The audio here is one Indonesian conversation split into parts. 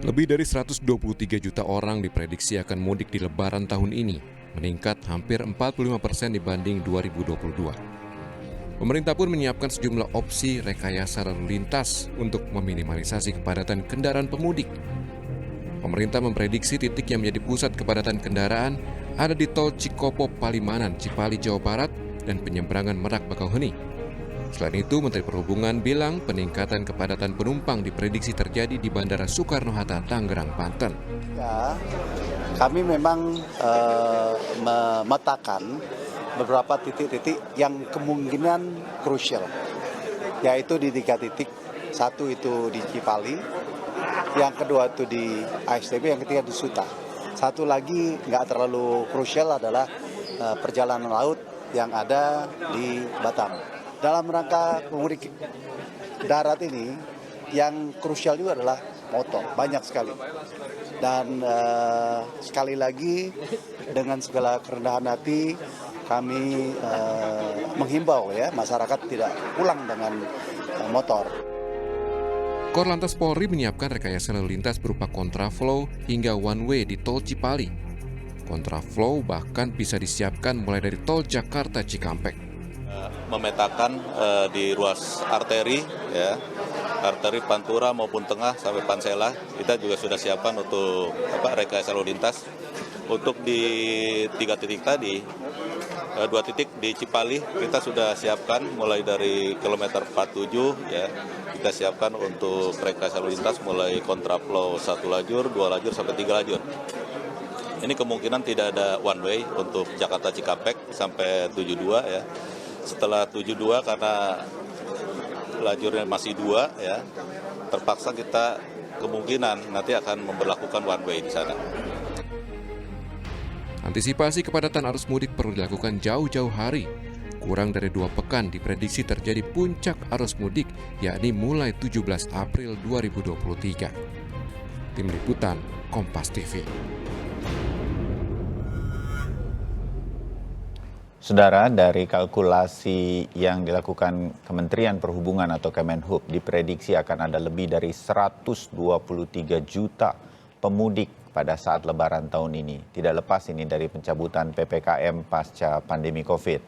Lebih dari 123 juta orang diprediksi akan mudik di Lebaran tahun ini, meningkat hampir 45% dibanding 2022. Pemerintah pun menyiapkan sejumlah opsi rekayasa lalu lintas untuk meminimalisasi kepadatan kendaraan pemudik. Pemerintah memprediksi titik yang menjadi pusat kepadatan kendaraan ada di Tol Cikopo Palimanan, Cipali, Jawa Barat, dan penyeberangan Merak Bakauheni. Selain itu, Menteri Perhubungan bilang peningkatan kepadatan penumpang diprediksi terjadi di Bandara Soekarno-Hatta, Tangerang, Banten. Ya, kami memang memetakan beberapa titik-titik yang kemungkinan krusial, yaitu di 3 titik. Satu itu di Cipali, yang kedua itu di ASTB, yang ketiga di Suta. Satu lagi nggak terlalu krusial adalah perjalanan laut yang ada di Batam. Dalam rangka pemudik darat ini, yang krusial juga adalah motor, banyak sekali. Dan sekali lagi, dengan segala kerendahan hati, kami menghimbau ya masyarakat tidak pulang dengan motor. Korlantas Polri menyiapkan rekayasa lalu lintas berupa kontraflow hingga one way di Tol Cipali. Kontraflow bahkan bisa disiapkan mulai dari Tol Jakarta Cikampek. Memetakan di ruas arteri, ya, arteri Pantura maupun tengah sampai Pansela, kita juga sudah siapkan untuk rekayasa lalu lintas. Untuk di 3 titik tadi, 2 titik di Cipali kita sudah siapkan mulai dari kilometer 47, ya, kita siapkan untuk rekayasa lalu lintas mulai kontraflow 1 lajur, 2 lajur sampai 3 lajur. Ini kemungkinan tidak ada one way untuk Jakarta Cikampek sampai 72, ya. Setelah 72 karena lajurnya masih 2, ya, terpaksa kita kemungkinan nanti akan memberlakukan one way di sana. Antisipasi kepadatan arus mudik perlu dilakukan jauh-jauh hari. Kurang dari 2 pekan diprediksi terjadi puncak arus mudik, yakni mulai 17 April 2023. Tim Liputan, Kompas TV. Saudara, dari kalkulasi yang dilakukan Kementerian Perhubungan atau Kemenhub, diprediksi akan ada lebih dari 123 juta pemudik pada saat Lebaran tahun ini. Tidak lepas ini dari pencabutan PPKM pasca pandemi COVID.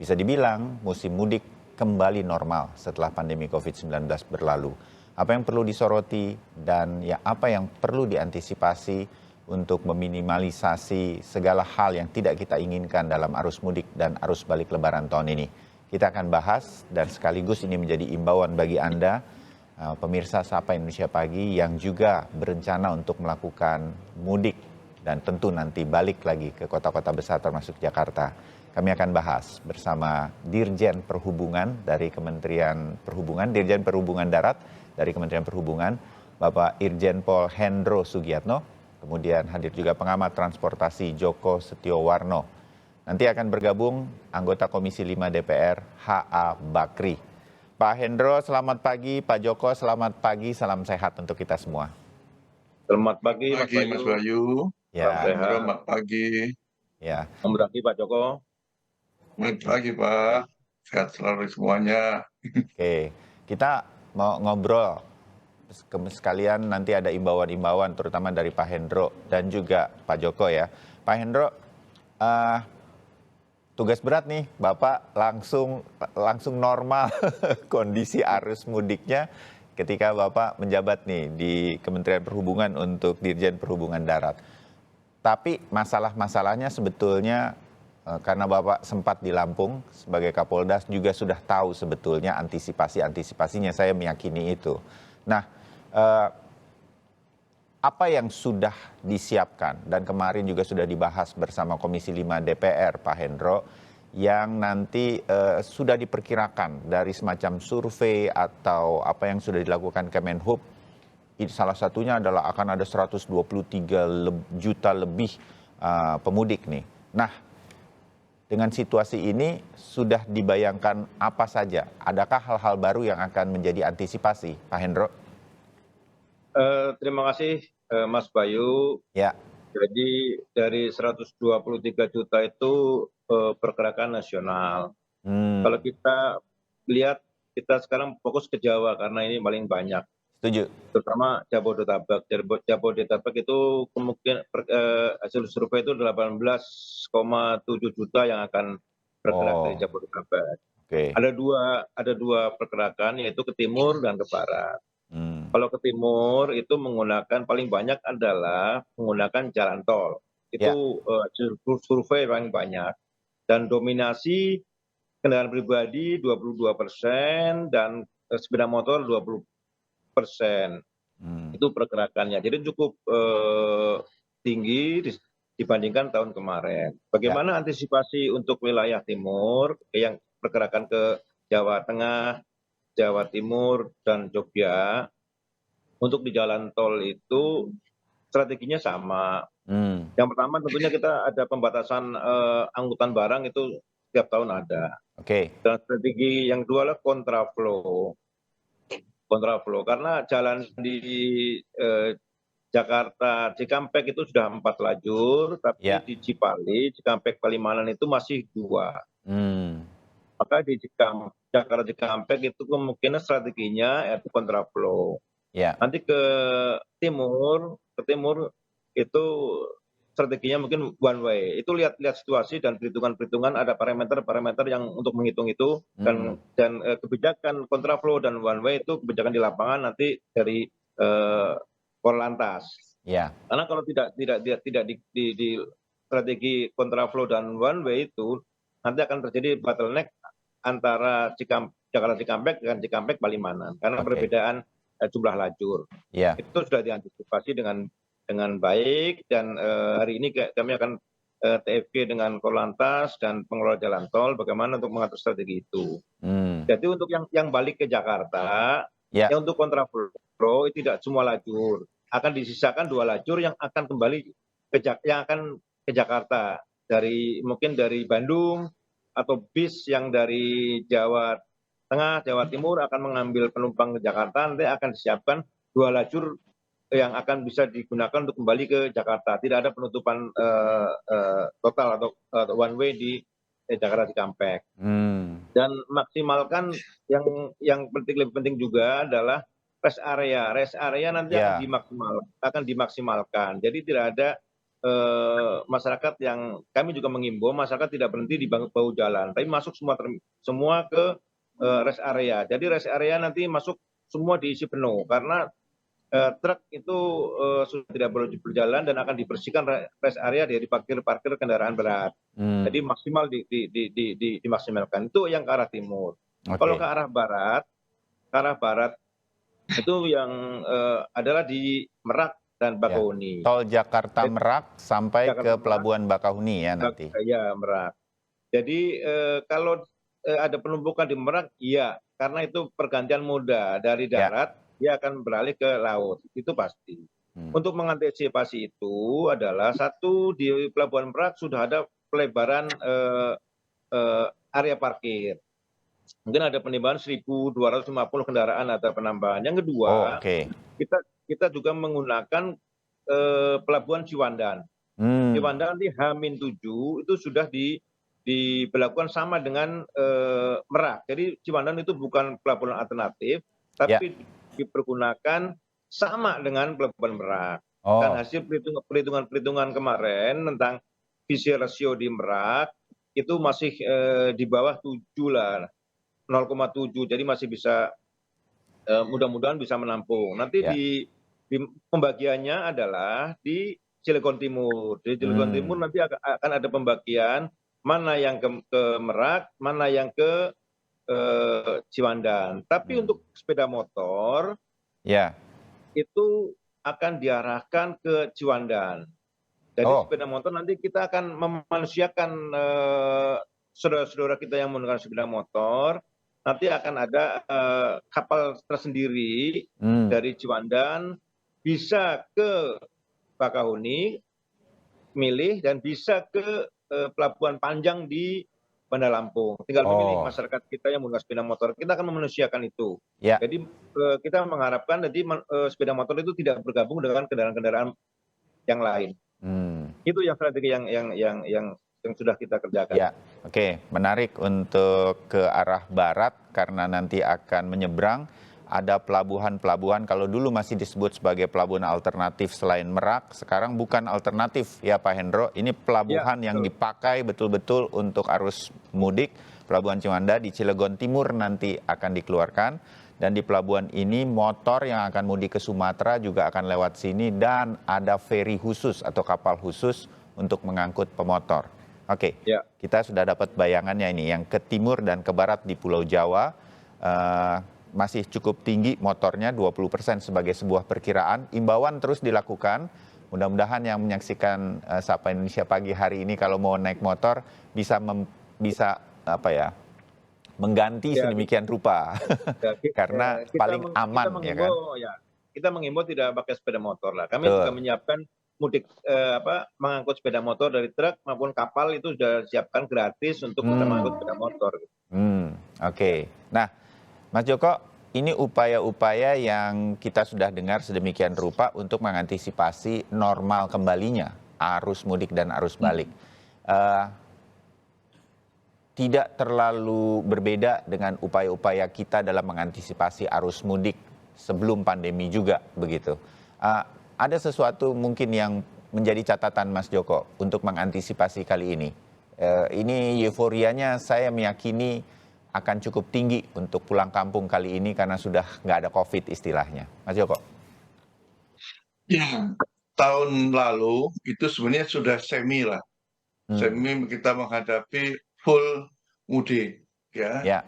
Bisa dibilang musim mudik kembali normal setelah pandemi COVID-19 berlalu. Apa yang perlu disoroti dan apa yang perlu diantisipasi untuk meminimalisasi segala hal yang tidak kita inginkan dalam arus mudik dan arus balik Lebaran tahun ini. Kita akan bahas dan sekaligus ini menjadi imbauan bagi Anda, pemirsa Sapa Indonesia Pagi yang juga berencana untuk melakukan mudik dan tentu nanti balik lagi ke kota-kota besar termasuk Jakarta. Kami akan bahas bersama Dirjen Perhubungan dari Kementerian Perhubungan, Dirjen Perhubungan Darat dari Kementerian Perhubungan, Bapak Irjen Pol Hendro Sugiatno. Kemudian hadir juga pengamat transportasi Joko Setiowarno. Nanti akan bergabung anggota Komisi 5 DPR H.A. Bakri. Pak Hendro, selamat pagi. Pak Joko, selamat pagi. Salam sehat untuk kita semua. Selamat pagi, Mas Mas Bayu. Ya. Pak Hendro, selamat pagi. Ya. Selamat pagi, Pak Joko. Selamat pagi, Pak. Sehat selalu semuanya. Oke, kita mau ngobrol. Sekalian nanti ada imbauan-imbauan terutama dari Pak Hendro dan juga Pak Joko ya. Pak Hendro, tugas berat nih, Bapak langsung normal kondisi arus mudiknya ketika Bapak menjabat nih di Kementerian Perhubungan untuk Dirjen Perhubungan Darat. Tapi masalah-masalahnya sebetulnya karena Bapak sempat di Lampung sebagai Kapolda juga sudah tahu sebetulnya antisipasinya, saya meyakini itu. Nah, apa yang sudah disiapkan dan kemarin juga sudah dibahas bersama Komisi 5 DPR, Pak Hendro, yang nanti sudah diperkirakan dari semacam survei atau apa yang sudah dilakukan Kemenhub, salah satunya adalah akan ada 123 juta lebih pemudik nih. Nah, dengan situasi ini sudah dibayangkan apa saja? Adakah hal-hal baru yang akan menjadi antisipasi, Pak Hendro? Terima kasih, Mas Bayu. Ya. Jadi dari 123 juta itu pergerakan nasional. Kalau kita lihat kita sekarang fokus ke Jawa karena ini paling banyak, Setuju. terutama Jabodetabek. Jabodetabek itu kemungkinan hasil survei itu 18,7 juta yang akan bergerak dari Oh, Jabodetabek. oke. Ada dua pergerakan, yaitu ke timur dan ke barat. Hmm. Kalau ke timur itu menggunakan paling banyak adalah menggunakan jalan tol. Ya, Itu survei paling banyak. Dan dominasi kendaraan pribadi 22% dan sepeda motor 20%. hmm, Itu pergerakannya. Jadi cukup tinggi dibandingkan tahun kemarin. ya, Bagaimana antisipasi untuk wilayah timur yang pergerakan ke Jawa Tengah, Jawa Timur, dan Jogja? Untuk di jalan tol itu strateginya sama. hmm, Yang pertama tentunya kita ada pembatasan angkutan barang itu setiap tahun ada. oke. Dan strategi yang kedua adalah kontraflow. Kontraflow karena jalan di Jakarta Cikampek itu sudah 4 lajur, tapi Ya, di Cipali, Cikampek Palimanan itu masih 2. hmm, Maka di Jakarta Cikampek itu kemungkinan strateginya yaitu kontraflow. ya, Nanti ke timur itu strateginya mungkin one way. Itu lihat situasi dan perhitungan-perhitungan, ada parameter-parameter yang untuk menghitung itu, hmm, dan kebijakan kontraflow dan one way itu kebijakan di lapangan nanti dari Korlantas. ya, Karena kalau tidak di strategi kontraflow dan one way itu nanti akan terjadi bottleneck antara Jakarta Cikampek dengan Cikampek Palimanan karena oke. perbedaan jumlah lajur. Ya, Itu sudah diantisipasi dengan baik, dan hari ini kami akan TFG dengan Korlantas dan pengelola jalan tol bagaimana untuk mengatur strategi itu. hmm, Jadi untuk yang balik ke Jakarta, ya, yang untuk kontraflow itu tidak semua lajur, akan disisakan 2 lajur yang akan kembali yang akan ke Jakarta mungkin dari Bandung, atau bis yang dari Jawa Tengah, Jawa Timur akan mengambil penumpang ke Jakarta, nanti akan disiapkan 2 lajur yang akan bisa digunakan untuk kembali ke Jakarta. Tidak ada penutupan total atau one way di Jakarta Cikampek. hmm, Dan maksimalkan yang lebih penting juga adalah rest area. Rest area nanti ya, akan dimaksimalkan. Jadi tidak ada masyarakat yang kami juga mengimbau masyarakat tidak berhenti di bahu jalan, tapi masuk semua ke rest area. Jadi rest area nanti masuk semua diisi penuh karena truk itu sudah tidak boleh berjalan dan akan dibersihkan rest area dari parkir kendaraan berat. hmm, Jadi maksimal dimaksimalkan. Itu yang ke arah timur. Kalau oke. ke arah barat itu yang adalah di Merak dan Ya. Bakauheni. Tol Jakarta Merak sampai Jakarta ke Merak, Pelabuhan Bakauheni ya nanti. ya Merak. Jadi kalau ada penumpukan di Merak, iya, karena itu pergantian moda dari Ya, darat, dia akan beralih ke laut, itu pasti. hmm, Untuk mengantisipasi itu adalah satu, di Pelabuhan Merak sudah ada pelebaran area parkir. Mungkin ada penambahan 1.250 kendaraan atau penambahan. Yang oh kedua, oke. kita juga menggunakan Pelabuhan Ciwandan. Hmm, Ciwandan di H-7 itu sudah diberlakukan sama dengan Merak. Jadi Ciwandan itu bukan pelabuhan alternatif, ya, tapi dipergunakan sama dengan Pelabuhan Merak. Dan oh, hasil perhitungan kemarin tentang visi rasio di Merak itu masih di bawah 7 lah, 0,7. Jadi masih bisa, mudah-mudahan bisa menampung. Nanti ya, di pembagiannya adalah di Cilegon Timur. Di Cilegon Timur hmm, nanti akan ada pembagian mana yang ke Merak, mana yang ke Ciwandan. Tapi hmm, untuk sepeda motor ya, itu akan diarahkan ke Ciwandan. Jadi oh, sepeda motor nanti kita akan memanusiakan saudara-saudara kita yang menggunakan sepeda motor. Nanti akan ada kapal tersendiri hmm, dari Ciwandan bisa ke Bakauheni, milih, dan bisa ke Pelabuhan Panjang di Bandar Lampung. Tinggal memilih oh, masyarakat kita yang menggunakan sepeda motor. Kita akan memanusiakan itu. ya, Jadi kita mengharapkan nanti sepeda motor itu tidak bergabung dengan kendaraan-kendaraan yang lain. hmm, Itu yang strategi yang yang sudah kita kerjakan. Ya, oke, menarik untuk ke arah barat karena nanti akan menyeberang. Ada pelabuhan-pelabuhan, kalau dulu masih disebut sebagai pelabuhan alternatif selain Merak, sekarang bukan alternatif ya Pak Hendro. Ini pelabuhan Ya, yang betul. dipakai betul-betul untuk arus mudik. Pelabuhan Ciwandan di Cilegon Timur nanti akan dikeluarkan. Dan di pelabuhan ini motor yang akan mudik ke Sumatera juga akan lewat sini dan ada feri khusus atau kapal khusus untuk mengangkut pemotor. Oke, Ya. kita sudah dapat bayangannya ini. Yang ke timur dan ke barat di Pulau Jawa masih cukup tinggi motornya 20% sebagai sebuah perkiraan. Imbauan terus dilakukan. Mudah-mudahan yang menyaksikan Sapa Indonesia pagi hari ini kalau mau naik motor bisa mengganti Ya, sedemikian rupa karena paling aman ya kan. Kita mengimbau tidak pakai sepeda motor lah. Kami Betul. juga menyiapkan mudik mengangkut sepeda motor dari truk maupun kapal itu sudah siapkan gratis untuk kita mengangkut sepeda motor. Oke. Nah, Mas Joko, ini upaya-upaya yang kita sudah dengar sedemikian rupa untuk mengantisipasi normal kembalinya arus mudik dan arus balik. Tidak terlalu berbeda dengan upaya-upaya kita dalam mengantisipasi arus mudik sebelum pandemi juga begitu. Ada sesuatu mungkin yang menjadi catatan Mas Joko untuk mengantisipasi kali ini. Ini euforianya saya meyakini akan cukup tinggi untuk pulang kampung kali ini karena sudah nggak ada COVID istilahnya. Mas Joko. Ya, tahun lalu itu sebenarnya sudah semi lah. Semi kita menghadapi full mudik. Ya, Ya,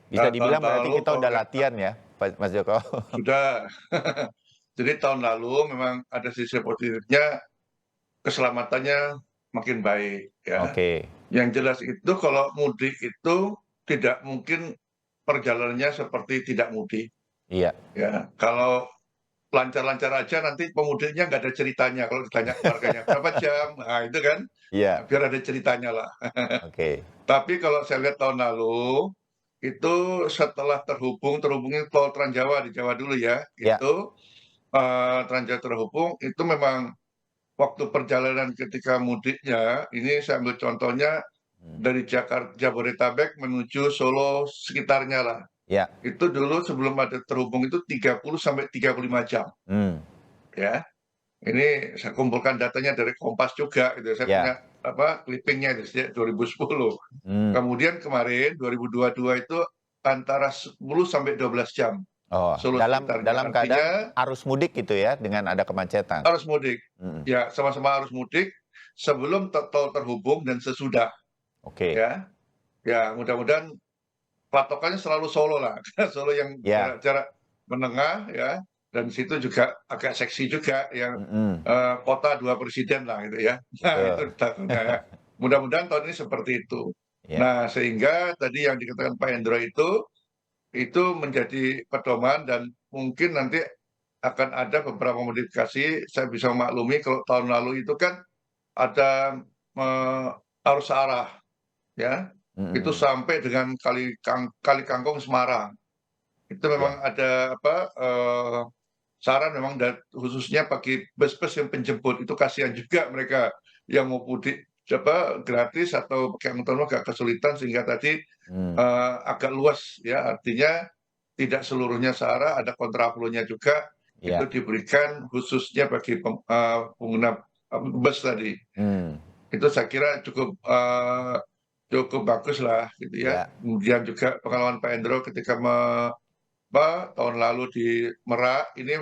bisa Nah, dibilang tahun berarti lalu kita udah kalau latihan ya, Mas Joko. sudah. Jadi tahun lalu memang ada sisi positifnya, keselamatannya makin baik. Ya. Oke, Yang jelas itu kalau mudik itu tidak mungkin perjalanannya seperti tidak mudik. iya. Ya, kalau lancar-lancar aja nanti pemudiknya nggak ada ceritanya. Kalau ditanya keluarganya berapa jam, nah itu kan Iya, biar ada ceritanya lah. oke. Tapi kalau saya lihat tahun lalu itu setelah terhubungnya tol Trans Jawa di Jawa dulu ya, Ya, itu Trans Jawa terhubung itu memang waktu perjalanan ketika mudiknya ini saya ambil contohnya dari Jakarta Jabodetabek menuju Solo sekitarnya lah. ya. Itu dulu sebelum ada terhubung itu 30 sampai 35 jam. Hmm, Ya. Ini saya kumpulkan datanya dari Kompas juga gitu. Saya ya. punya clippingnya itu sejak 2010. Hmm. Kemudian kemarin 2022 itu antara 10 sampai 12 jam. Oh, Solo dalam sekitarnya. keadaan arus mudik gitu ya dengan ada kemacetan. Arus mudik. Hmm, Ya, sama-sama arus mudik sebelum tol terhubung dan sesudah. Oke, Ya. Ya, mudah-mudahan patokannya selalu Solo lah. Solo yang ya. jarak menengah ya. Dan situ juga agak seksi juga yang Mm-mm. kota dua presiden lah gitu ya. Nah, itu Betul. takutnya ya. Mudah-mudahan tahun ini seperti itu. Ya, Nah, sehingga tadi yang dikatakan Pak Hendro itu menjadi pedoman dan mungkin nanti akan ada beberapa modifikasi. Saya bisa memaklumi kalau tahun lalu itu kan ada arus arah ya. Itu mm-mm. sampai dengan Kali Kangkung Semarang. Itu Ya, memang ada saran memang khususnya bagi bus-bus yang penjemput itu kasihan juga mereka yang mau mudik gratis atau pakai angkutan umum agak kesulitan sehingga tadi hmm, agak luas ya artinya tidak seluruhnya searah ada kontraflow-nya juga itu ya. diberikan khususnya bagi pengguna bus tadi Hmm, itu saya kira cukup bagus lah gitu ya ya, kemudian juga pengalaman Pak Endro ketika tahun lalu di Merak ini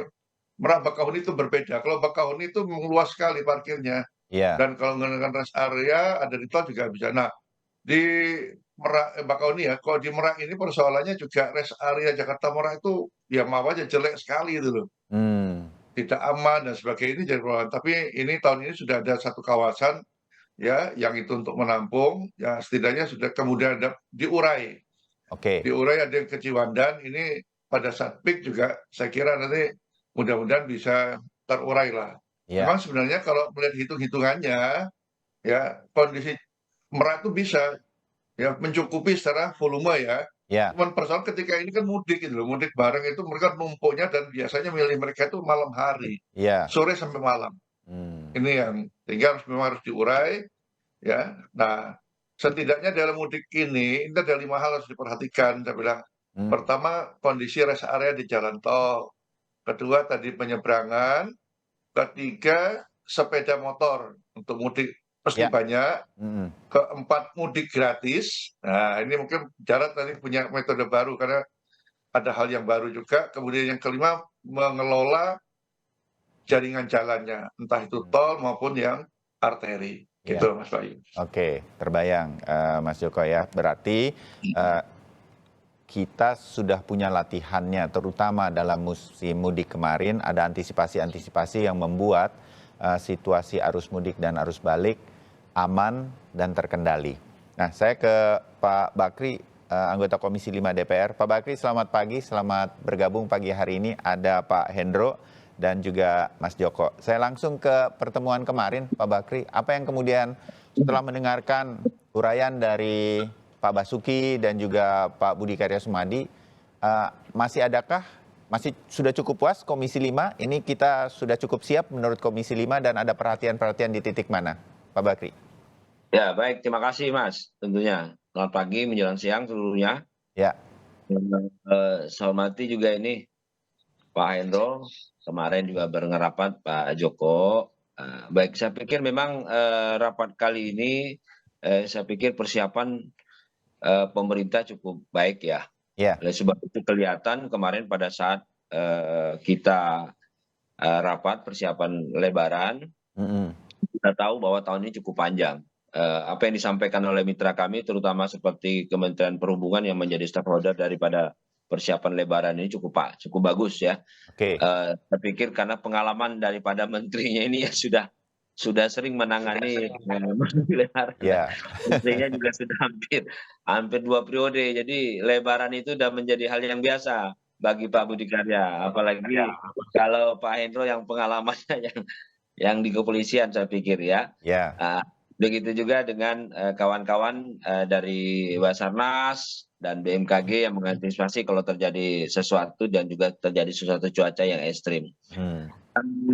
Merak Bakahuni itu berbeda. Kalau Bakahuni itu luas sekali parkirnya. ya, Dan kalau menggunakan rest area ada di tol juga bisa. Nah, di Merak Bakahuni ya, kalau di Merak ini persoalannya juga rest area Jakarta Merak itu ya mau aja jelek sekali itu loh. hmm, Tidak aman dan sebagainya ini jadi persoalan. Tapi ini tahun ini sudah ada satu kawasan ya yang itu untuk menampung ya setidaknya sudah kemudian ada diurai. oke, Diurai ada yang ke Ciwandan ini pada saat peak juga saya kira nanti mudah-mudahan bisa terurai lah. ya, Memang sebenarnya kalau melihat hitung-hitungannya, ya kondisi Merak itu bisa ya mencukupi secara volume ya. ya, Cuman persoalan ketika ini kan mudik gitu loh, mudik bareng itu mereka numpuknya dan biasanya milih mereka itu malam hari, ya. sore sampai malam. Hmm, Ini yang sehingga memang harus diurai. ya. Nah, setidaknya dalam mudik ini ada 5 hal harus diperhatikan. Saya bilang, pertama kondisi rest area di jalan tol, kedua tadi penyeberangan, ketiga sepeda motor untuk mudik pasti Ya. banyak, Mm-mm. keempat mudik gratis. Nah, ini mungkin Jarod nanti punya metode baru karena ada hal yang baru juga. Kemudian yang kelima, mengelola jaringan jalannya, entah itu tol maupun yang arteri. Ya. Gitu, Mas Bayu. Oke, terbayang Mas Joko ya. Berarti kita sudah punya latihannya, terutama dalam musim mudik kemarin, ada antisipasi-antisipasi yang membuat situasi arus mudik dan arus balik aman dan terkendali. Nah, saya ke Pak Bakri, anggota Komisi 5 DPR. Pak Bakri, selamat pagi, selamat bergabung pagi hari ini. Ada Pak Hendro dan juga Mas Joko. Saya langsung ke pertemuan kemarin, Pak Bakri. Apa yang kemudian setelah mendengarkan uraian dari Pak Basuki dan juga Pak Budi Karya Sumadi, masih sudah cukup puas Komisi 5? Ini kita sudah cukup siap menurut Komisi 5 dan ada perhatian-perhatian di titik mana, Pak Bakri? Ya, baik. Terima kasih, Mas. Tentunya. Selamat pagi, menjelang siang seluruhnya. Ya. Saya hormati juga ini Pak Hendro, kemarin juga bareng rapat Pak Joko. Baik, saya pikir memang rapat kali ini, saya pikir persiapan pemerintah cukup baik ya. Ya. Oleh sebab itu kelihatan kemarin pada saat kita rapat persiapan Lebaran, kita tahu bahwa tahun ini cukup panjang. Apa yang disampaikan oleh mitra kami, terutama seperti Kementerian Perhubungan yang menjadi stakeholder daripada persiapan Lebaran ini cukup bagus ya. Oke. Saya pikir karena pengalaman daripada menterinya ini ya sudah sering menangani Lebaran. Ya. Menterinya juga sudah hampir 2 periode. Jadi Lebaran itu sudah menjadi hal yang biasa bagi Pak Budi Karya. Apalagi kalau Pak Hendro yang pengalamannya yang di kepolisian, saya pikir ya. Ya. Begitu juga dengan kawan-kawan dari Basarnas dan BMKG yang mengantisipasi kalau terjadi sesuatu dan juga terjadi sesuatu cuaca yang ekstrim.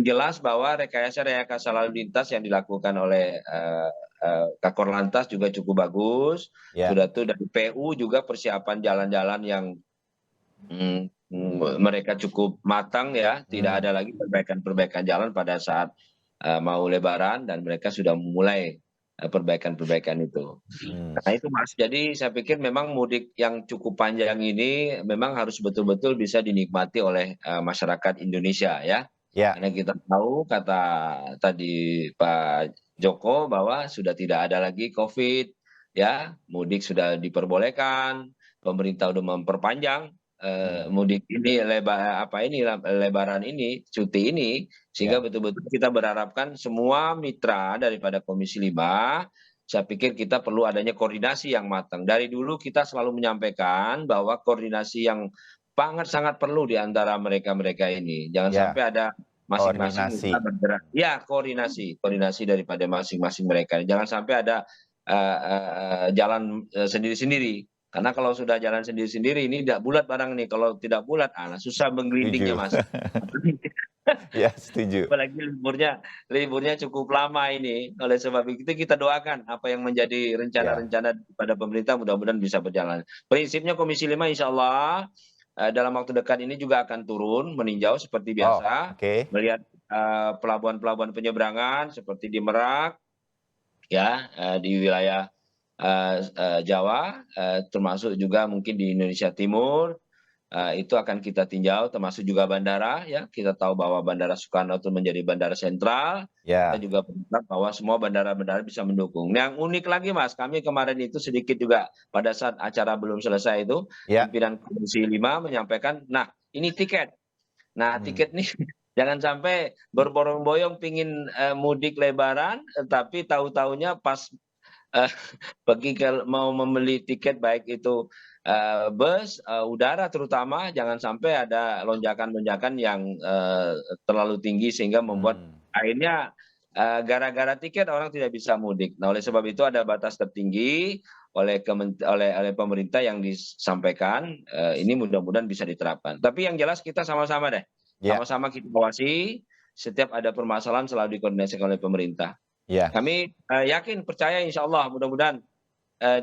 Jelas bahwa rekayasa lalu lintas yang dilakukan oleh Kakor Lantas juga cukup bagus. Ya. Sudah tuh dari PU juga persiapan jalan-jalan yang mereka cukup matang ya. Tidak ada lagi perbaikan-perbaikan jalan pada saat mau Lebaran dan mereka sudah memulai perbaikan-perbaikan itu. Nah itu Mas, jadi saya pikir memang mudik yang cukup panjang ini memang harus betul-betul bisa dinikmati oleh masyarakat Indonesia ya. Karena kita tahu kata tadi Pak Joko bahwa sudah tidak ada lagi COVID ya, mudik sudah diperbolehkan, pemerintah sudah memperpanjang mudik ini Lebaran ini, cuti ini, sehingga betul-betul kita berharapkan semua mitra daripada Komisi 5, saya pikir kita perlu adanya koordinasi yang matang. Dari dulu kita selalu menyampaikan bahwa koordinasi yang sangat perlu di antara mereka-mereka ini. Jangan sampai ada masing-masing bergerak. Ya, koordinasi daripada masing-masing mereka. Jangan sampai ada jalan sendiri-sendiri. Karena kalau sudah jalan sendiri-sendiri ini tidak bulat barang nih. Kalau tidak bulat, susah menggelindingnya Mas. Ya, setuju. Apalagi liburnya cukup lama ini. Oleh sebab itu kita doakan apa yang menjadi rencana-rencana pada pemerintah mudah-mudahan bisa berjalan. Prinsipnya Komisi 5 insya Allah dalam waktu dekat ini juga akan turun meninjau seperti biasa. Melihat pelabuhan-pelabuhan penyeberangan seperti di Merak, ya di wilayah Jawa, termasuk juga mungkin di Indonesia Timur, itu akan kita tinjau, termasuk juga bandara ya. Kita tahu bahwa Bandara Soekarno itu menjadi bandara sentral. Kita juga berharap bahwa semua bandara-bandara bisa mendukung. Yang unik lagi Mas, kami kemarin itu sedikit juga pada saat acara belum selesai itu, pimpinan Komisi 5 menyampaikan, nah ini tiket. Nah tiket nih jangan sampai berbondong-bondong pingin mudik Lebaran, tapi tahu-taunya pas pergi mau membeli tiket baik itu bus, udara terutama, jangan sampai ada lonjakan-lonjakan yang terlalu tinggi sehingga membuat akhirnya gara-gara tiket orang tidak bisa mudik. Nah oleh sebab itu ada batas tertinggi oleh pemerintah yang disampaikan, ini mudah-mudahan bisa diterapkan. Tapi yang jelas kita sama-sama deh, sama-sama kita awasi, setiap ada permasalahan selalu dikoordinasikan oleh pemerintah. Ya, Kami yakin, percaya insya Allah mudah-mudahan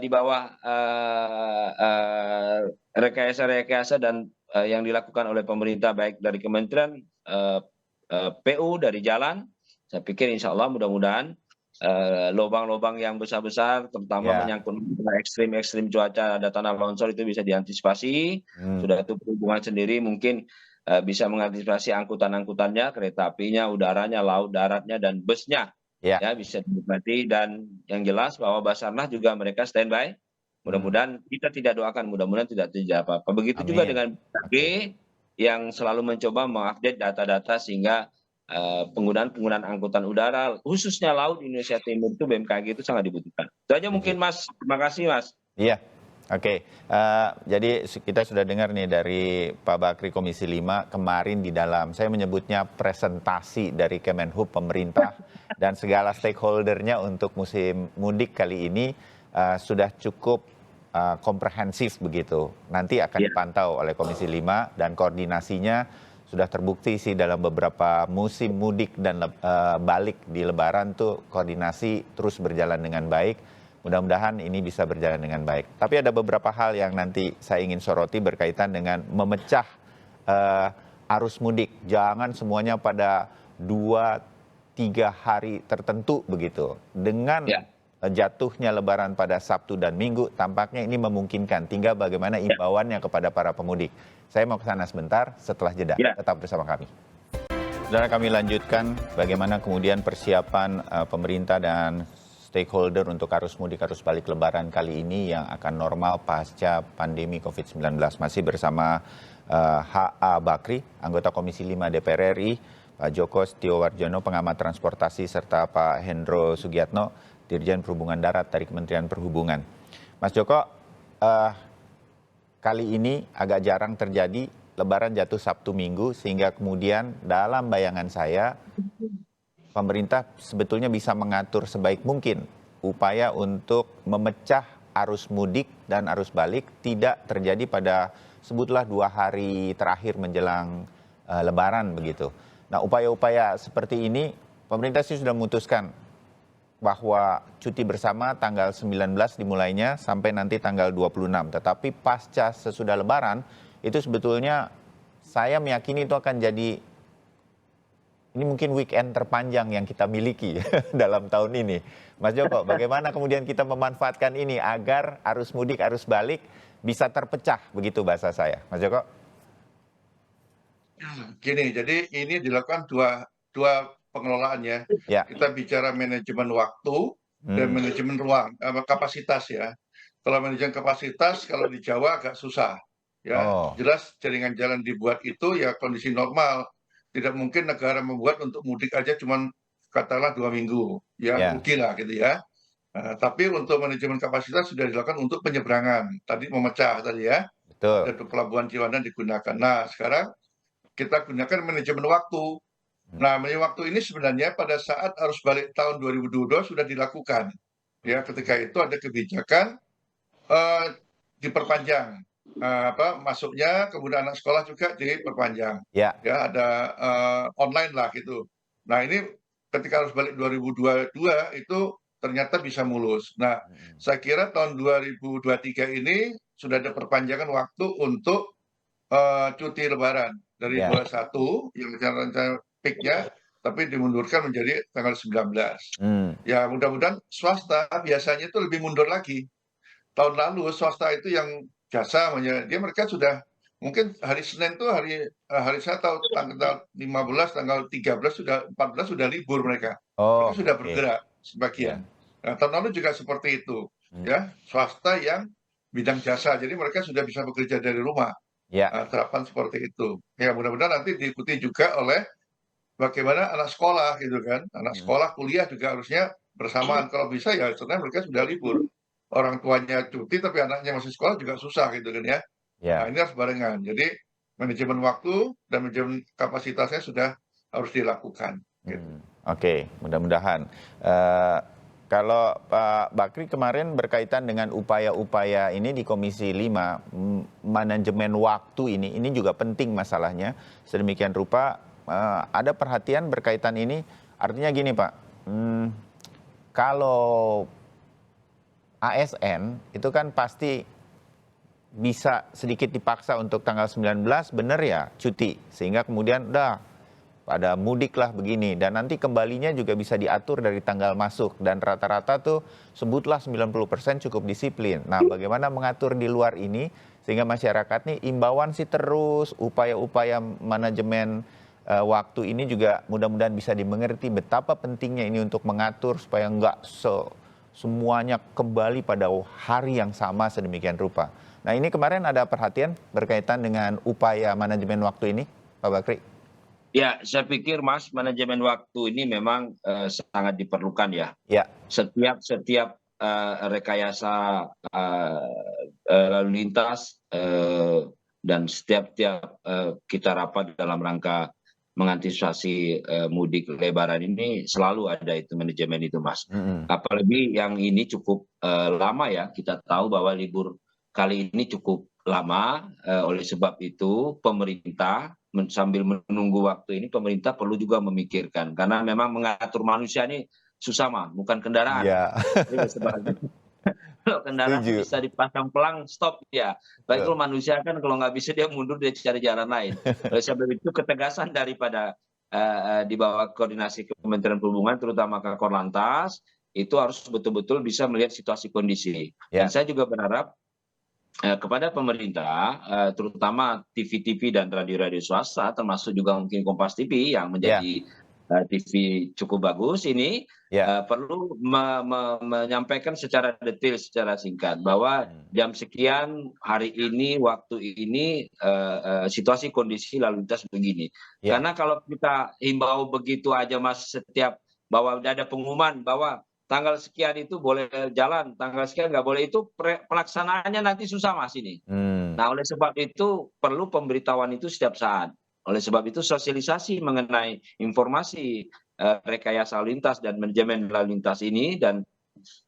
di bawah rekayasa-rekayasa dan yang dilakukan oleh pemerintah baik dari Kementerian PU dari jalan, saya pikir insya Allah mudah-mudahan lubang-lubang yang besar-besar terutama ya. menyangkut ekstrim cuaca, ada tanah longsor itu bisa diantisipasi. Sudah itu perhubungan sendiri mungkin bisa mengantisipasi angkutan-angkutannya, kereta apinya, udaranya, laut, daratnya, dan busnya. Ya. Ya, bisa dinikmati, dan yang jelas bahwa Basarnas juga mereka standby. Mudah-mudahan kita tidak doakan, mudah-mudahan tidak terjadi apa-apa. Begitu juga Amin. dengan BMKG yang selalu mencoba mengupdate data-data sehingga penggunaan angkutan udara khususnya laut di Indonesia Timur itu BMKG itu sangat dibutuhkan. Itu aja mungkin Mas. Terima kasih Mas. Iya, oke. Jadi kita sudah dengar nih dari Pak Bakri Komisi 5 kemarin di dalam, saya menyebutnya presentasi dari Kemenhub pemerintah dan segala stakeholdernya untuk musim mudik kali ini sudah cukup komprehensif begitu. Nanti akan dipantau oleh Komisi 5 dan koordinasinya sudah terbukti sih dalam beberapa musim mudik dan balik di Lebaran tuh koordinasi terus berjalan dengan baik. Mudah-mudahan ini bisa berjalan dengan baik. Tapi ada beberapa hal yang nanti saya ingin soroti berkaitan dengan memecah arus mudik. Jangan semuanya pada 2-3 hari tertentu begitu. Dengan jatuhnya Lebaran pada Sabtu dan Minggu, tampaknya ini memungkinkan. Tinggal bagaimana imbauannya kepada para pemudik. Saya mau ke sana sebentar setelah jeda. Tetap bersama kami. Saudara, kami lanjutkan bagaimana kemudian persiapan pemerintah dan stakeholder untuk arus mudik arus balik Lebaran kali ini yang akan normal pasca pandemi COVID-19. Masih bersama H.A. Bakri, anggota Komisi 5 DPR RI, Pak Joko Setiowarjono, pengamat transportasi, serta Pak Hendro Sugiatno, Dirjen Perhubungan Darat dari Kementerian Perhubungan. Mas Joko, kali ini agak jarang terjadi Lebaran jatuh Sabtu Minggu, sehingga kemudian dalam bayangan saya pemerintah sebetulnya bisa mengatur sebaik mungkin upaya untuk memecah arus mudik dan arus balik tidak terjadi pada sebutlah 2 hari terakhir menjelang Lebaran begitu. Nah, upaya-upaya seperti ini pemerintah sih sudah memutuskan bahwa cuti bersama tanggal 19 dimulainya sampai nanti tanggal 26. Tetapi pasca sesudah Lebaran itu sebetulnya saya meyakini itu akan jadi, ini mungkin weekend terpanjang yang kita miliki dalam tahun ini. Mas Joko, bagaimana kemudian kita memanfaatkan ini agar arus mudik, arus balik bisa terpecah, begitu bahasa saya. Mas Joko? Gini, jadi ini dilakukan dua pengelolaannya. Kita bicara manajemen waktu dan manajemen ruang, kapasitas ya. Kalau manajemen kapasitas, kalau di Jawa agak susah. Ya, jelas jaringan jalan dibuat itu ya kondisi normal. Tidak mungkin negara membuat untuk mudik aja cuman katakanlah 2 minggu, ya rugi lah gitu ya. Tapi untuk manajemen kapasitas sudah dilakukan untuk penyeberangan. Tadi memecah tadi ya. Betul. Dan pelabuhan Ciwandan digunakan. Nah, sekarang kita gunakan manajemen waktu. Nah, manajemen waktu ini sebenarnya pada saat arus balik tahun 2022 sudah dilakukan. Ya, ketika itu ada kebijakan diperpanjang. Masuknya, kemudian anak sekolah juga diperpanjang. Ya, ada online lah gitu. Nah, ini ketika arus balik 2022 itu ternyata bisa mulus. Nah, saya kira tahun 2023 ini sudah ada perpanjangan waktu untuk cuti Lebaran dari 21 yang rencana peak-nya, tapi dimundurkan menjadi tanggal 19. Ya, mudah-mudahan swasta biasanya itu lebih mundur lagi. Tahun lalu swasta itu yang jasa, mereka sudah mungkin hari Senin tuh hari saya tahu tanggal 15, tanggal 13 sudah 14 sudah libur mereka. Mereka sudah bergerak sebagian. Nah, tahun lalu juga seperti itu, ya, swasta yang bidang jasa, jadi mereka sudah bisa bekerja dari rumah. Terapan seperti itu. Ya, mudah-mudahan nanti diikuti juga oleh bagaimana anak sekolah gitu kan, anak sekolah kuliah juga harusnya bersamaan. Kalau bisa ya sebenarnya mereka sudah libur. Orang tuanya cuti tapi anaknya masih sekolah juga susah gitu kan ya. Nah, ini harus barengan. Jadi manajemen waktu dan manajemen kapasitasnya sudah harus dilakukan. Gitu. Oke, mudah-mudahan. Kalau Pak Bakri kemarin berkaitan dengan upaya-upaya ini di Komisi 5, manajemen waktu ini juga penting masalahnya. Sedemikian rupa ada perhatian berkaitan ini, artinya gini Pak, kalau ASN itu kan pasti bisa sedikit dipaksa untuk tanggal 19, benar ya, cuti. Sehingga kemudian udah pada mudik lah begini. Dan nanti kembalinya juga bisa diatur dari tanggal masuk. Dan rata-rata tuh sebutlah 90% cukup disiplin. Nah, bagaimana mengatur di luar ini sehingga masyarakat nih imbauan sih terus, upaya-upaya manajemen waktu ini juga mudah-mudahan bisa dimengerti betapa pentingnya ini untuk mengatur supaya enggak semuanya kembali pada hari yang sama sedemikian rupa. Nah, ini kemarin ada perhatian berkaitan dengan upaya manajemen waktu ini, Pak Bakri? Ya, saya pikir Mas, manajemen waktu ini memang sangat diperlukan ya. Ya. Setiap rekayasa lalu lintas dan setiap kita rapat dalam rangka mengantisipasi mudik Lebaran ini selalu ada itu manajemen itu, Mas. Apalagi yang ini cukup lama ya, kita tahu bahwa libur kali ini cukup lama, oleh sebab itu pemerintah sambil menunggu waktu ini pemerintah perlu juga memikirkan karena memang mengatur manusia ini susah mah, bukan kendaraan. Ya. Kalau kendaraan bisa dipasang pelang stop ya. Baik kalau manusia kan kalau nggak bisa dia mundur, dia cari jalan lain. Oleh sebab itu ketegasan daripada di bawah koordinasi Kementerian Perhubungan terutama Kakor Lantas itu harus betul-betul bisa melihat situasi kondisi. Dan saya juga berharap kepada pemerintah, terutama TV-TV dan radio-radio swasta, termasuk juga mungkin Kompas TV yang menjadi TV cukup bagus ini, perlu menyampaikan secara detail, secara singkat, bahwa jam sekian, hari ini, waktu ini, situasi kondisi lalu lintas begini. Karena kalau kita himbau begitu aja Mas, setiap bahwa ada pengumuman bahwa tanggal sekian itu boleh jalan, tanggal sekian nggak boleh, itu pelaksanaannya nanti susah Mas ini. Nah, oleh sebab itu perlu pemberitahuan itu setiap saat. Oleh sebab itu sosialisasi mengenai informasi rekayasa lalu lintas dan manajemen lalu lintas ini dan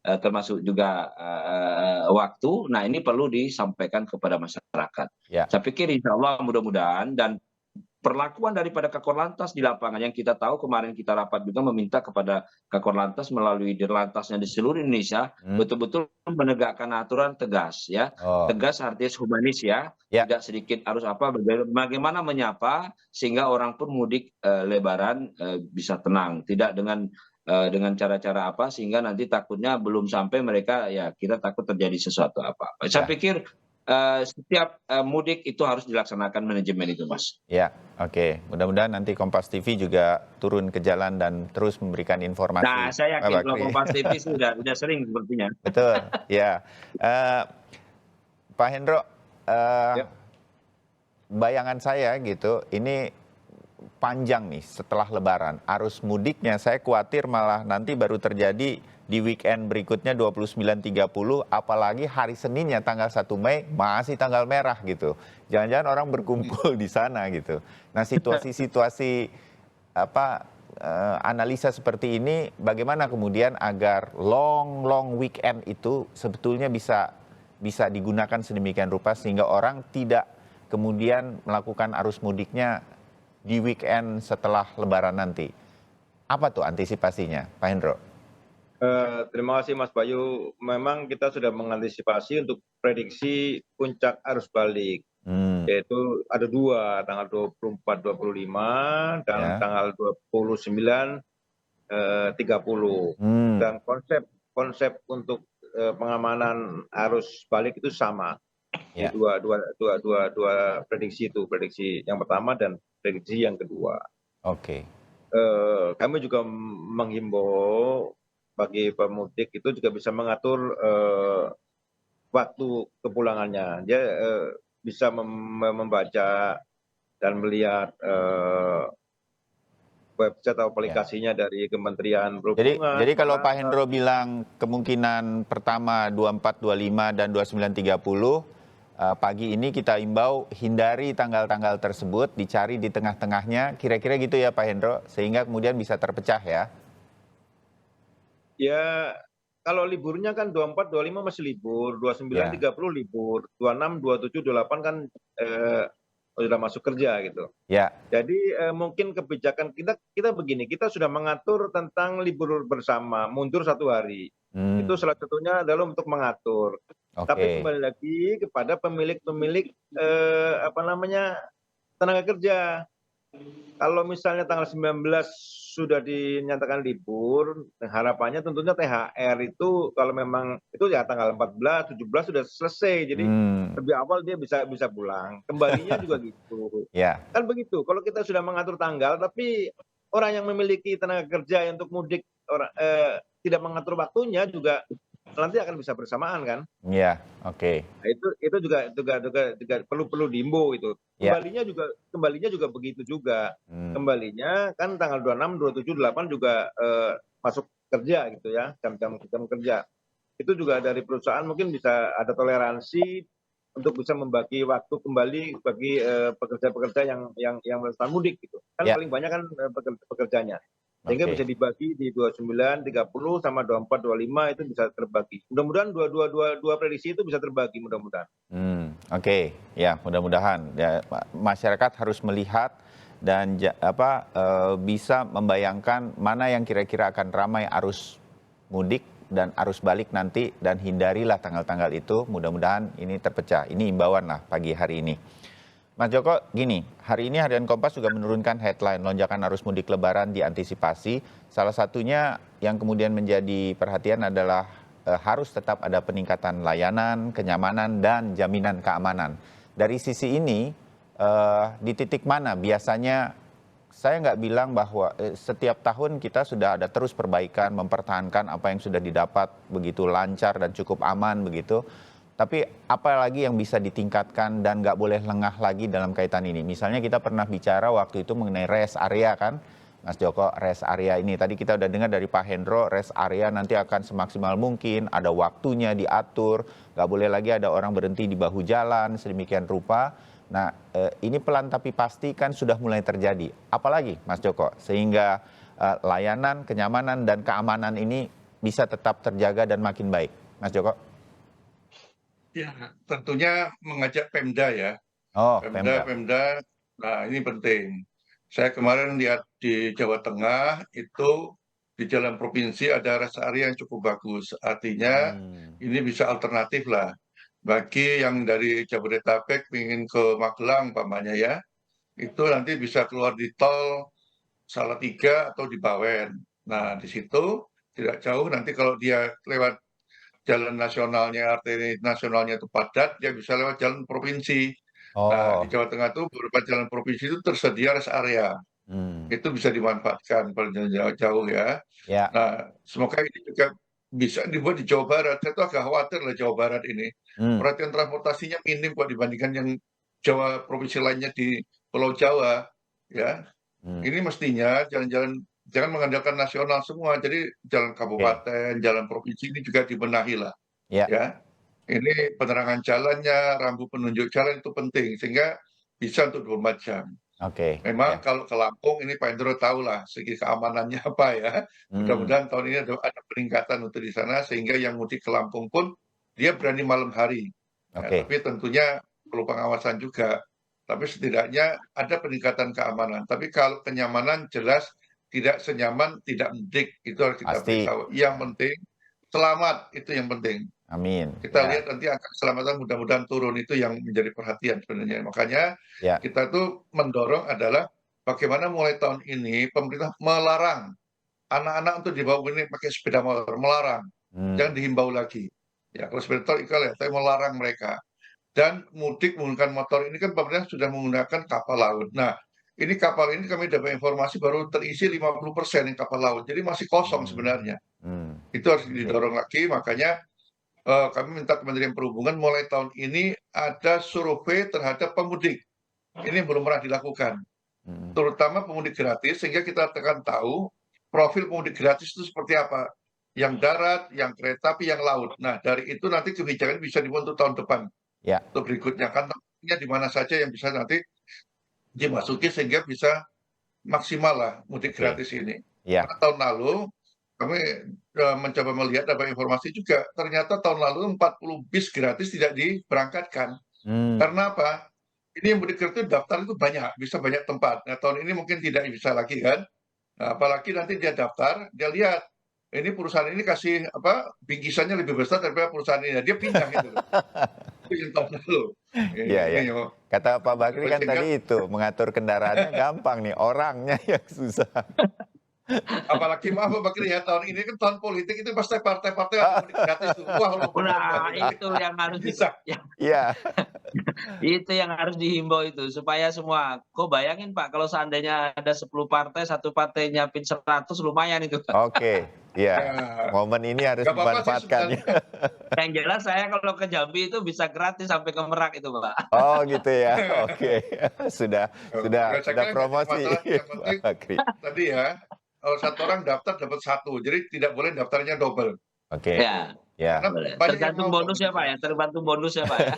termasuk juga waktu, nah ini perlu disampaikan kepada masyarakat. Saya pikir insya Allah mudah-mudahan dan perlakuan daripada Kakor Lantas di lapangan yang kita tahu kemarin kita rapat juga meminta kepada Kakor Lantas melalui Dirlantasnya di seluruh Indonesia betul-betul menegakkan aturan tegas ya. Tegas artinya humanis ya. Tidak sedikit harus bagaimana menyapa sehingga orang pun mudik Lebaran bisa tenang, tidak dengan cara-cara apa sehingga nanti takutnya belum sampai mereka ya kita takut terjadi sesuatu apa. Saya pikir setiap mudik itu harus dilaksanakan manajemen itu, Mas. Ya, oke. Mudah-mudahan nanti Kompas TV juga turun ke jalan dan terus memberikan informasi. Nah, saya yakin kalau Kompas TV sudah sering sepertinya. Betul, ya. Pak Hendro, bayangan saya gitu, ini panjang nih setelah Lebaran. Arus mudiknya saya khawatir malah nanti baru terjadi di weekend berikutnya 29-30, apalagi hari Seninnya tanggal 1 Mei masih tanggal merah gitu. Jangan-jangan orang berkumpul di sana gitu. Nah, situasi-situasi analisa seperti ini bagaimana kemudian agar long weekend itu sebetulnya bisa digunakan sedemikian rupa sehingga orang tidak kemudian melakukan arus mudiknya di weekend setelah Lebaran nanti. Apa tuh antisipasinya, Pak Hendro? Terima kasih Mas Bayu. Memang kita sudah mengantisipasi untuk prediksi puncak arus balik. Yaitu ada dua, tanggal 24-25 dan tanggal 29-30. Dan konsep untuk pengamanan arus balik itu sama. Dua prediksi itu, prediksi yang pertama dan prediksi yang kedua. Oke. Kami juga menghimbau bagi pemudik itu juga bisa mengatur waktu kepulangannya. Dia bisa membaca dan melihat website atau aplikasinya dari Kementerian Perhubungan. Jadi kalau Pak Hendro bilang kemungkinan pertama 24, 25 dan 29, 30 pagi ini kita imbau hindari tanggal-tanggal tersebut, dicari di tengah-tengahnya, kira-kira gitu ya Pak Hendro, sehingga kemudian bisa terpecah ya. Ya, kalau liburnya kan 24, 25 masih libur, 29, 30 libur, 26, 27, 28 kan sudah masuk kerja gitu. Ya. Jadi mungkin kebijakan kita begini, kita sudah mengatur tentang libur bersama, mundur 1 hari. Itu salah satunya adalah untuk mengatur. Tapi Oke. kembali lagi kepada pemilik-pemilik tenaga kerja. Kalau misalnya tanggal 19 sudah dinyatakan libur, harapannya tentunya THR itu kalau memang itu ya tanggal 14, 17 sudah selesai. Jadi lebih awal dia bisa pulang. Kembalinya juga gitu. Ya. Kan begitu. Kalau kita sudah mengatur tanggal, tapi orang yang memiliki tenaga kerja untuk mudik tidak mengatur waktunya juga nanti akan bisa bersamaan kan? Ya. Oke. Nah, itu juga perlu diimbau itu. Ya. Kembalinya juga begitu juga. Kembalinya kan tanggal 26, 27, 28 juga masuk kerja gitu ya, jam kerja. Itu juga dari perusahaan mungkin bisa ada toleransi untuk bisa membagi waktu kembali bagi pekerja-pekerja yang melakukan mudik gitu. Kan Ya. paling banyak kan pekerjanya. Sehingga Oke. bisa dibagi di 29, 30 sama 24, 25 itu bisa terbagi. Mudah-mudahan dua prediksi itu bisa terbagi mudah-mudahan. Oke, ya mudah-mudahan ya, masyarakat harus melihat dan bisa membayangkan mana yang kira-kira akan ramai arus mudik dan arus balik nanti, dan hindarilah tanggal-tanggal itu. Mudah-mudahan ini terpecah. Ini imbauan lah pagi hari ini. Mas Joko, gini, hari ini Harian Kompas juga menurunkan headline lonjakan arus mudik Lebaran diantisipasi. Salah satunya yang kemudian menjadi perhatian adalah harus tetap ada peningkatan layanan, kenyamanan, dan jaminan keamanan. Dari sisi ini, di titik mana biasanya, saya nggak bilang bahwa setiap tahun kita sudah ada terus perbaikan, mempertahankan apa yang sudah didapat begitu lancar dan cukup aman begitu. Tapi apa lagi yang bisa ditingkatkan dan nggak boleh lengah lagi dalam kaitan ini? Misalnya kita pernah bicara waktu itu mengenai rest area kan, Mas Joko, rest area ini. Tadi kita udah dengar dari Pak Hendro, rest area nanti akan semaksimal mungkin, ada waktunya diatur, nggak boleh lagi ada orang berhenti di bahu jalan, sedemikian rupa. Nah, ini pelan tapi pasti kan sudah mulai terjadi. Apalagi Mas Joko, sehingga layanan, kenyamanan, dan keamanan ini bisa tetap terjaga dan makin baik. Mas Joko? Ya, tentunya mengajak Pemda ya. Oh, Pemda. Pemda, nah ini penting. Saya kemarin lihat di Jawa Tengah itu di jalan provinsi ada rest area yang cukup bagus. Artinya ini bisa alternatif lah bagi yang dari Jabodetabek ingin ke Magelang umpamanya ya. Itu nanti bisa keluar di tol Salatiga atau di Bawen. Nah, di situ tidak jauh nanti kalau dia lewat jalan nasionalnya, arteri nasionalnya itu padat, dia bisa lewat jalan provinsi. Nah, di Jawa Tengah itu beberapa jalan provinsi itu tersedia rest area. Itu bisa dimanfaatkan kalau jalan jauh ya. Ya. Nah, semoga ini juga bisa dibuat di Jawa Barat. Saya tuh agak khawatir lah Jawa Barat ini. Perhatian transportasinya minim kok dibandingkan yang Jawa provinsi lainnya di Pulau Jawa. Ya, ini mestinya jalan-jalan jangan mengandalkan nasional semua. Jadi jalan kabupaten, jalan provinsi ini juga dibenahi lah. Ya. Ya, ini penerangan jalannya, rambu penunjuk jalan itu penting sehingga bisa untuk 24 jam. Oke. Memang Ya. kalau ke Lampung ini Pak Hendro tahu lah segi keamanannya apa ya. Mudah-mudahan tahun ini ada peningkatan untuk di sana sehingga yang mudik ke Lampung pun dia berani malam hari. Oke. Tapi tentunya perlu pengawasan juga. Tapi setidaknya ada peningkatan keamanan. Tapi kalau kenyamanan jelas tidak senyaman tidak mudik, itu harus kita Pasti. beritahu. Yang penting selamat, itu yang penting. Amin. Kita lihat nanti angka keselamatan mudah-mudahan turun, itu yang menjadi perhatian sebenarnya. Makanya kita tuh mendorong adalah bagaimana mulai tahun ini pemerintah melarang anak-anak untuk dibawa ini pakai sepeda motor, melarang. Jangan dihimbau lagi. Ya, kalau sepeda motor ilegal ya, tapi melarang mereka. Dan mudik menggunakan motor ini kan pemerintah sudah menggunakan kapal laut. Nah, ini kapal ini kami dapat informasi baru terisi 50% yang kapal laut. Jadi masih kosong sebenarnya. Itu harus didorong lagi, makanya kami minta Kementerian Perhubungan mulai tahun ini ada survei terhadap pemudik. Ini belum pernah dilakukan. Terutama pemudik gratis, sehingga kita akan tahu profil pemudik gratis itu seperti apa. Yang darat, yang kereta api, yang laut. Nah, dari itu nanti kebijakan bisa dibuat untuk tahun depan. Ya. Untuk berikutnya, kantornya di mana saja yang bisa nanti dimasuki sehingga bisa maksimal lah mudik gratis ini. Ya. Karena tahun lalu kami mencoba melihat dapat informasi juga, ternyata tahun lalu 40 bis gratis tidak diberangkatkan. Karena apa? ini yang mudik kereta daftar itu banyak, bisa banyak tempat. Nah, tahun ini mungkin tidak bisa lagi kan. Nah, apalagi nanti dia daftar, dia lihat ini perusahaan ini kasih apa bingkisannya lebih besar daripada perusahaan ini. Nah, dia pindah gitu loh. Itu yang tahun lalu. Iya, ya. Ini, oh. Kata Pak Bakri kan Sehingga- tadi itu, mengatur kendaraannya gampang nih, orangnya yang susah. Apalagi maaf Pak Bakri ya, tahun ini kan tahun politik itu pasti partai-partai ada mudik gratis tuh. Wah, Nah, itu yang harus bisa. Iya, itu yang harus dihimbau itu supaya semua. Kok bayangin Pak kalau seandainya ada 10 partai, satu partai nyiapin 100 lumayan itu. oke. Iya, Ya. momen ini harus Nggak apa-apa sih dimanfaatkan. sebenarnya. Yang jelas saya kalau ke Jambi itu bisa gratis sampai ke Merak itu Pak. Oh gitu ya, oke. Sudah Ya, saya sudah kira nggak promosi, ada masalah. Yang Pak penting Bakri. tadi ya, kalau satu orang daftar dapat satu, jadi tidak boleh daftarnya double. Oke, Ya, ya, Karena boleh. banyak yang Tergantung mau bonus kok. ya Pak ya, tergantung bonus ya Pak ya.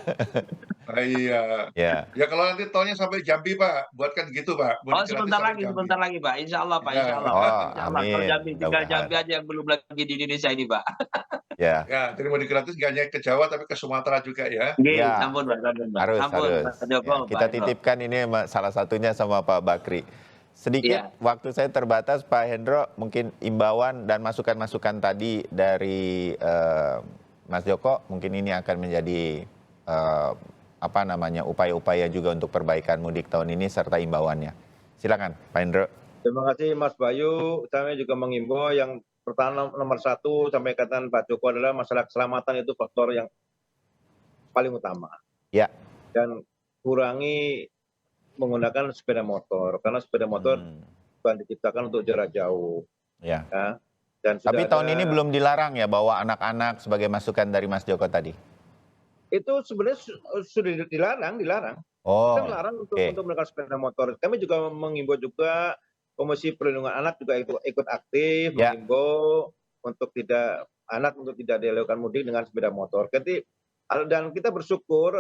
Ah, iya. ya. Ya kalau nanti tolnya sampai Jambi Pak, buatkan gitu Pak. Oh Mudik gratis sampai Jambi. sebentar lagi Pak. Insya Allah Pak, Ya. insya Allah. Oh, Insya Allah. Kalau amin. Jambi, tinggal Mudah-mudahan. Jambi aja yang belum lagi di Indonesia ini Pak. Ya, Ya, jadi mudik gratis nggak hanya ke Jawa tapi ke Sumatera juga ya. Ya. Sampun Pak, sampun Pak. harus. Sampun, Pak Joko, Ya, kita Pak Hendro. titipkan ini salah satunya sama Pak Bakri. Sedikit Iya. waktu saya terbatas, Pak Hendro, mungkin imbauan dan masukan-masukan tadi dari Mas Joko, mungkin ini akan menjadi apa namanya upaya-upaya juga untuk perbaikan mudik tahun ini serta imbauannya. Silakan, Pak Hendro. Terima kasih Mas Bayu. Kami juga mengimbau yang pertama nomor satu sampai katakan Pak Joko adalah masalah keselamatan itu faktor yang paling utama. Ya. Dan kurangi menggunakan sepeda motor karena sepeda motor bukan diciptakan untuk jarak jauh. Ya. Ya. Dan Tapi sudah tahun ada- ini belum dilarang ya bawa anak-anak sebagai masukan dari Mas Joko tadi. itu sebenarnya sudah dilarang. Oh, Kita melarang untuk oke. menggunakan sepeda motor. Kami juga mengimbau juga Komisi Perlindungan Anak juga ikut aktif Ya. mengimbau untuk tidak dilakukan mudik dengan sepeda motor. Dan kita bersyukur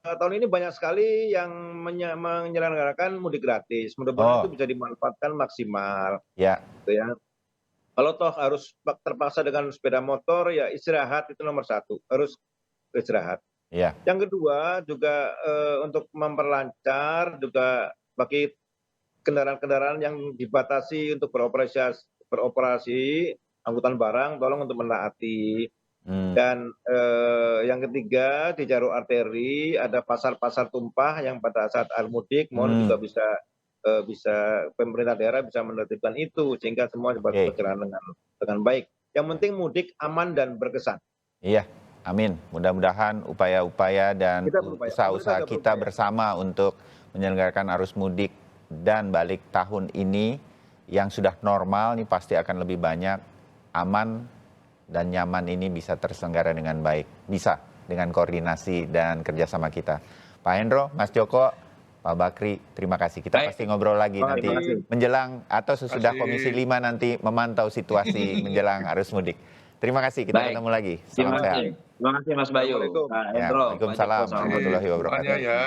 tahun ini banyak sekali yang menyelenggarakan mudik gratis. Mudah-mudahan Oh. itu bisa dimanfaatkan maksimal. Ya. Gitu ya. Kalau toh harus terpaksa dengan sepeda motor, ya istirahat itu nomor satu. Harus istirahat. Ya. Yang kedua juga untuk memperlancar juga bagi kendaraan-kendaraan yang dibatasi untuk beroperasi angkutan barang, tolong untuk menaati. Dan yang ketiga di jalur arteri ada pasar-pasar tumpah yang pada saat arus mudik mohon juga bisa pemerintah daerah bisa menertibkan itu sehingga semua dapat berjalan dengan baik. Yang penting mudik aman dan berkesan. Iya. Amin. Mudah-mudahan upaya-upaya dan Kita berupaya. usaha-usaha Pemerintah kita berupaya. bersama untuk menyelenggarakan arus mudik dan balik tahun ini yang sudah normal nih pasti akan lebih banyak, aman dan nyaman ini bisa terselenggara dengan baik. Bisa dengan koordinasi dan kerjasama kita. Pak Hendro, Mas Joko, Pak Bakri, terima kasih. Kita Baik. pasti ngobrol lagi Terima nanti kasih. menjelang atau sesudah Kasih. Komisi 5 nanti memantau situasi menjelang arus mudik. Terima kasih, kita Baik. ketemu lagi. Terima Salam sehat. kasih. Terima kasih Mas Bayu. Assalamualaikum. Pak Ya, Hendro, Pak Waalaikumsalam Joko, warahmatullahi wabarakatuh. Semuanya ya.